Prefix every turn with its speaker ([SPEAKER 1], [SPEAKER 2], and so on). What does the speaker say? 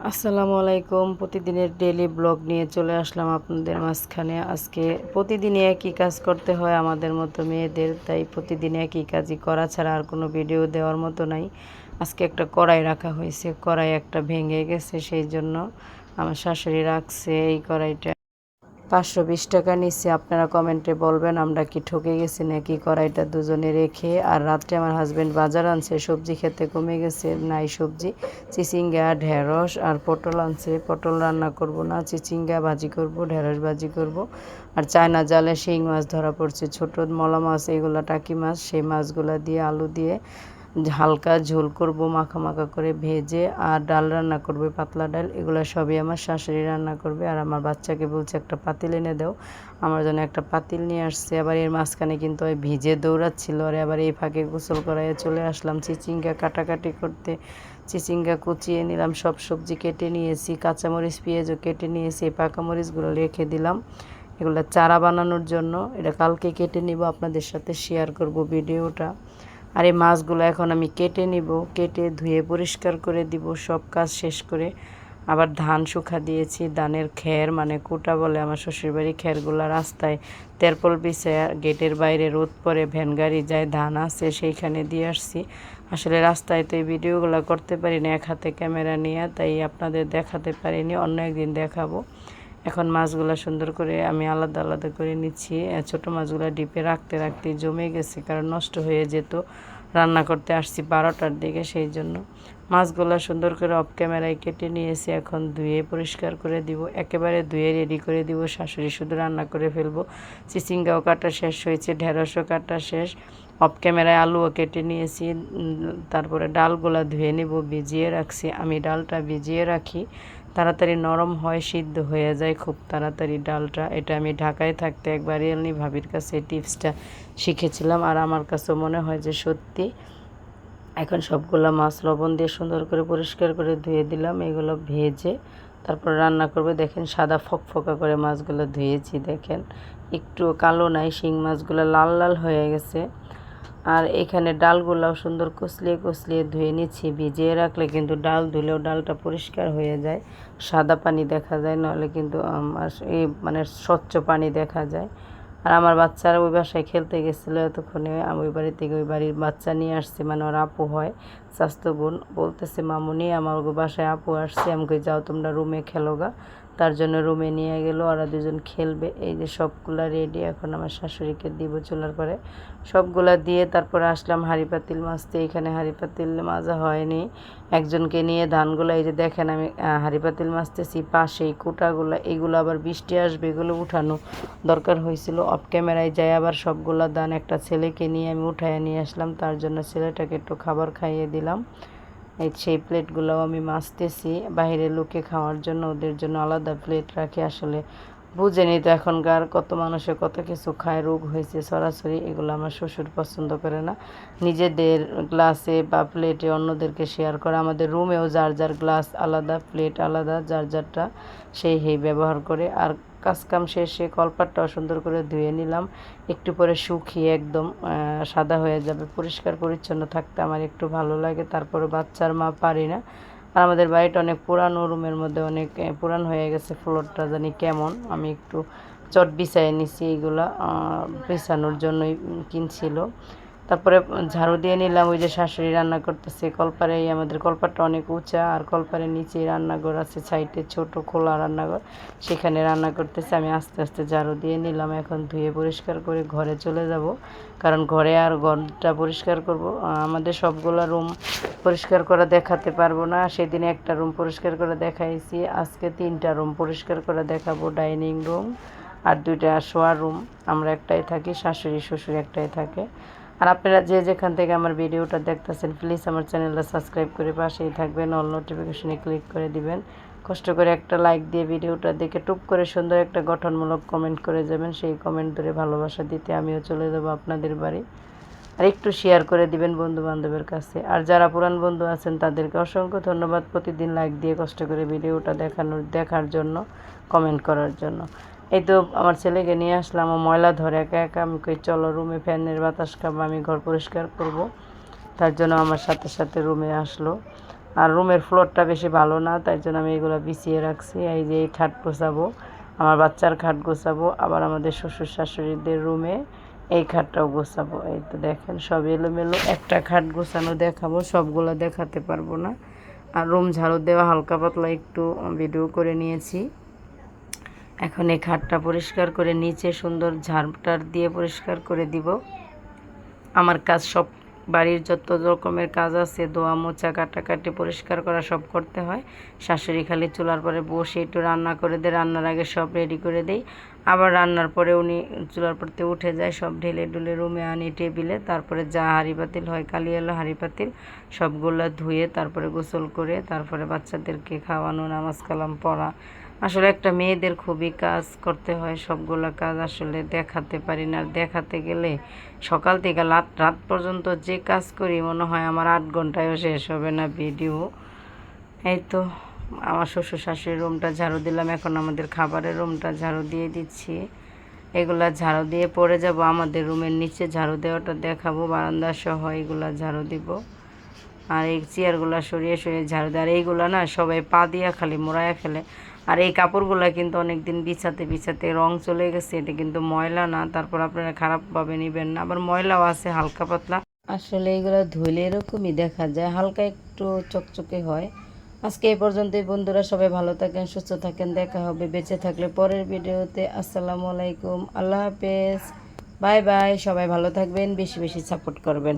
[SPEAKER 1] আসসালামু আলাইকুম। প্রতিদিনের ডেইলি ব্লগ নিয়ে চলে আসলাম আপনাদের মাঝখানে। আজকে প্রতিদিনই একই কাজ করতে হয় আমাদের মতো মেয়েদের, তাই প্রতিদিন একই কাজই করা ছাড়া আর কোনো ভিডিও দেওয়ার মতো নাই। আজকে একটা কড়াই রাখা হয়েছে, কড়াই একটা ভেঙে গেছে, সেই জন্য আমার শাশুড়ি রাখছে এই কড়াইটা। 520 টাকা নিচ্ছে। আপনারা কমেন্টে বলবেন আমরা কি ঠকে গেছি নাকি কড়াইটা দুজনে রেখে। আর রাত্রে আমার হাজব্যান্ড বাজার আনছে, সবজি খেতে কমে গেছে, নাই সবজি। চিচিঙ্গা, ঢেঁড়স আর পটল আনছে। পটল রান্না করব না, চিচিঙ্গা ভাজি করব, ঢেঁড়স ভাজি করব। আর চায়না জালে শিং মাছ ধরা পড়ছে, ছোট মলা মাছ, এগুলো টাকি মাছ। সেই মাছগুলা দিয়ে আলু দিয়ে হালকা ঝোল করব, মাখা মাখা করে ভেজে। আর ডাল রান্না করবে, পাতলা ডাল। এগুলো সবই আমার শাশুড়ি রান্না করবে। আর আমার বাচ্চাকে বলছে একটা পাতিল এনে দাও, আমার জন্য একটা পাতিল নিয়ে আসছে। আবার এর মাঝখানে কিন্তু ওই ভিজে দৌড়াচ্ছিল, আর আবার এই ফাঁকে গোসল করাইয়ে চলে আসলাম চিচিঙ্গা কাটাকাটি করতে। চিচিঙ্গা কুচিয়ে নিলাম, সব সবজি কেটে নিয়েছি, কাঁচামরিচ পেঁয়াজও কেটে নিয়েছি। এই পাকা মরিচগুলো রেখে দিলাম এগুলো চারা বানানোর জন্য। এটা কালকে কেটে নিব, আপনাদের সাথে শেয়ার করব ভিডিওটা। আর এই মাছগুলো এখন আমি কেটে নিব, কেটে ধুয়ে পরিষ্কার করে দিব সব কাজ শেষ করে। আবার ধান শুকা দিয়েছি, ধানের খের মানে কুটা বলে আমার শ্বশুরবাড়ি। খেরগুলো রাস্তায় তেরপল বিছায় গেটের বাইরে রোদ পরে ভ্যান গাড়ি যায়, ধান আছে সেইখানে দিয়ে আসছি। আসলে রাস্তায় তো এই ভিডিওগুলো করতে পারি না এক হাতে ক্যামেরা নিয়ে, তাই আপনাদের দেখাতে পারিনি, অন্য একদিন দেখাবো। এখন মাছগুলো সুন্দর করে আমি আলাদা আলাদা করে নিচ্ছি। ছোটো মাছগুলো ডিপে রাখতে রাখতে জমে গেছে, কারণ নষ্ট হয়ে যেত। রান্না করতে আসছি 12টার দিকে, সেই জন্য মাছগুলো সুন্দর করে অফ ক্যামেরায় কেটে নিয়েছি। এখন ধুয়ে পরিষ্কার করে দিব, একেবারে ধুয়ে রেডি করে দিব। শাশুড়ি শুধু রান্না করে ফেলবো। চিচিঙ্গাও কাটা শেষ হয়েছে, ঢেঁড়সও কাটা শেষ। অফ ক্যামেরায় আলুও কেটে নিয়েছি। তারপরে ডালগুলা ধুয়ে নেব, ভিজিয়ে রাখছি। আমি ডালটা ভিজিয়ে রাখি, তাড়াতাড়ি নরম হয়, সিদ্ধ হয়ে যায় খুব তাড়াতাড়ি ডালটা। এটা আমি ঢাকায় থাকতে একবার রিয়েলনি ভাবির কাছে এই টিপসটা শিখেছিলাম, আর আমার কাছেও মনে হয় যে সত্যি। এখন সবগুলো মাছ লবণ দিয়ে সুন্দর করে পরিষ্কার করে ধুয়ে দিলাম, এগুলো ভেজে তারপর রান্না করবে। দেখেন সাদা ফকফকা করে মাছগুলো ধুয়েছি, দেখেন একটু কালো নাই, শিং মাছগুলো লাল লাল হয়ে গেছে। আর এখানে ডালগুলাও সুন্দর কচলিয়ে কচলিয়ে ধুয়ে নিচ্ছি। ভিজিয়ে রাখলে কিন্তু ডাল ধুলেও ডালটা পরিষ্কার হয়ে যায়, সাদা পানি দেখা যায়, নাহলে কিন্তু এই মানে স্বচ্ছ পানি দেখা যায়। আর আমার বাচ্চারা ওই বাসায় খেলতে গেছিলো এতক্ষণে, আমি ওই বাড়ি থেকে ওই বাড়ির বাচ্চা নিয়ে আসছি, মানে ওর আপু হয়, স্বাস্থ্য বোন। বলতেছে মামুনি আমার বাসায় আপু আসছে, আমাকে যাও তোমরা রুমে খেলো গা। তার জন্য রুমে নিয়ে গেল, ওরা দুজন খেলবে। এই যে সবগুলা রেডি, এখন আমার শাশুড়িকে দিব চুলার পরে। সবগুলা দিয়ে তারপরে আসলাম হাঁড়ি পাতিল মাজতে। এখানে হাঁড়ি পাতিল মাজা হয়নি, একজনকে নিয়ে ধানগুলো এই যে দেখেন আমি হাঁড়ি পাতিল মাজতেছি। পাশেই কুটাগুলো, এগুলো আবার বৃষ্টি আসবে, এগুলো উঠানো দরকার হয়েছিল। অফ ক্যামেরায় যায় আবার সবগুলা ধান একটা ছেলেকে নিয়ে আমি উঠায় নিয়ে আসলাম, তার জন্য ছেলেটাকে একটু খাবার খাইয়ে দিলাম। এই সেই প্লেটগুলোও আমি মাজতেছি, বাইরে লোকে খাওয়ার জন্য, ওদের জন্য আলাদা প্লেট রাখি। আসলে বুঝেনি তো এখনকার কত মানুষে কত কিছু খায়, রোগ হয়েছে সরাসরি। এগুলো আমার শ্বশুর পছন্দ করে না, নিজেদের গ্লাসে বা প্লেটে অন্যদেরকে শেয়ার করে। আমাদের রুমেও যার যার গ্লাস আলাদা, প্লেট আলাদা, যার যারটা সেই ব্যবহার করে। আর কাজকাম শেষে কলপাটটাও সুন্দর করে ধুয়ে নিলাম, একটু পরে শুকিয়ে একদম সাদা হয়ে যাবে। পরিষ্কার পরিচ্ছন্ন থাকতে আমার একটু ভালো লাগে, তারপরে বাচ্চার মা পারি না। আর আমাদের বাড়িটা অনেক পুরানো, রুমের মধ্যে অনেক পুরান হয়ে গেছে, ফ্লোরটা জানি কেমন। আমি একটু চট বিছাই নিছি, এইগুলা বিছানোর জন্যই কিনছিল। তারপরে ঝাড়ু দিয়ে নিলাম। ওই যে শাশুড়ি রান্না করতেছে কলপারে, আমাদের কলপারটা অনেক উঁচা, আর কলপারের নিচে রান্নাঘর আছে, সাইডে ছোট খোলা রান্নাঘর, সেখানে রান্না করতেছে। আমি আস্তে আস্তে ঝাড়ু দিয়ে নিলাম, এখন ধুয়ে পরিষ্কার করে ঘরে চলে যাব, কারণ ঘরে আর ঘরটা পরিষ্কার করব। আমাদের সবগুলো রুম পরিষ্কার করে দেখাতে পারবো না, সেদিনে একটা রুম পরিষ্কার করে দেখাইছি, আজকে 3টা রুম পরিষ্কার করে দেখাবো। ডাইনিং রুম আর 2টা শোয়ার রুম, আমরা একটাই থাকি, শাশুড়ি শ্বশুর একটাই থাকে। আর আপনারা যে যেখান থেকে আমার ভিডিওটা দেখতেছেন, প্লিজ আমার চ্যানেলটা সাবস্ক্রাইব করে পাশেই থাকবেন, অল নোটিফিকেশনে ক্লিক করে দিবেন। কষ্ট করে একটা লাইক দিয়ে ভিডিওটা দেখে টুপ করে সুন্দর একটা গঠনমূলক কমেন্ট করে যাবেন। সেই কমেন্ট ধরে ভালোবাসা দিতে আমিও চলে যাব আপনাদের বাড়ি। আর একটু শেয়ার করে দিবেন বন্ধু বান্ধবের কাছে। আর যারা পুরান বন্ধু আছেন তাদেরকে অসংখ্য ধন্যবাদ, প্রতিদিন লাইক দিয়ে কষ্ট করে ভিডিওটা দেখার জন্য, কমেন্ট করার জন্য। এই তো আমার ছেলেকে নিয়ে আসলাম, ও ময়লা ধরে একা একা। আমি কই চলো রুমে ফ্যানের বাতাস খাবো, আমি ঘর পরিষ্কার করব। তার জন্য আমার সাথে সাথে রুমে আসলো। আর রুমের ফ্লোরটা বেশি ভালো না, তাই জন্য আমি এগুলো বিছিয়ে রাখছি। এই যে এই খাট গোছাবো, আমার বাচ্চার খাট গোছাবো, আবার আমাদের শ্বশুর শাশুড়িদের রুমে এই খাটটাও গোছাবো। এই তো দেখেন সব এলোমেলো, একটা খাট গোছানো দেখাবো, সবগুলো দেখাতে পারবো না। আর রুম ঝাড়ু দেওয়া হালকা পাতলা একটু ভিডিও করে নিয়েছি। এখন এই খাটটা পরিষ্কার করে নিচে সুন্দর ঝাড়টার দিয়ে পরিষ্কার করে দিব। আমার কাজ সব, বাড়ির যত রকমের কাজ আছে, ধোয়া মোছা কাটাকাটি পরিষ্কার করা সব করতে হয়। শাশুড়ি খালি চুলার পরে বসে একটু রান্না করে দেয়, রান্নার আগে সব রেডি করে দেই। আবার রান্নার পরে উনি চুলার পরতে উঠে যায়, সব ঢেলে ঢুলে রুমে আনি টেবিলে। তারপরে যা হাঁড়ি পাতিল হয়, কালি এলো হাঁড়ি পাতিল সবগুলা ধুয়ে তারপরে গোসল করে তারপরে বাচ্চাদেরকে খাওয়ানো, নামাজ কালাম পড়া। আসলে একটা মেয়েদের খুবই কাজ করতে হয়, সবগুলা কাজ আসলে দেখাতে পারি না। দেখাতে গেলে সকাল থেকে রাত পর্যন্ত যে কাজ করি মনে হয় আমার 8 ঘন্টায়ও শেষ হবে না ভিডিও। এই তো আমার শ্বশুর শাশুড়ির রুমটা ঝাড়ু দিলাম, এখন আমাদের খাবারের রুমটা ঝাড়ু দিয়ে দিচ্ছি। এগুলা ঝাড়ু দিয়ে পরে যাব আমাদের রুমের নিচে, ঝাড়ু দেওয়াটা দেখাবো, বারান্দা সহ এগুলা ঝাড়ু দিব। আর এই চেয়ারগুলো সরিয়ে সরিয়ে ঝাড়ু দেয়। আর এইগুলো না সবাই পা দিয়া খালি মোড়ায়া ফেলে। আর এই কাপড়গুলো কিন্তু অনেক দিন বিছাতে বিছাতে রং চলে গেছে, এটা কিন্তু ময়লা না, তারপর আপনারা খারাপভাবে নেবেন না। আবার ময়লাও আছে হালকা পাতলা, আসলে এগুলো ধুইলে এরকমই দেখা যায়, হালকা একটু চকচকে হয়। আজকে এই পর্যন্তই বন্ধুরা, সবাই ভালো থাকেন, সুস্থ থাকেন, দেখা হবে বেঁচে থাকলে পরের ভিডিওতে। আসসালামু আলাইকুম, আল্লাহ হাফেজ, বাই বাই। সবাই ভালো থাকবেন, বেশি বেশি সাপোর্ট করবেন।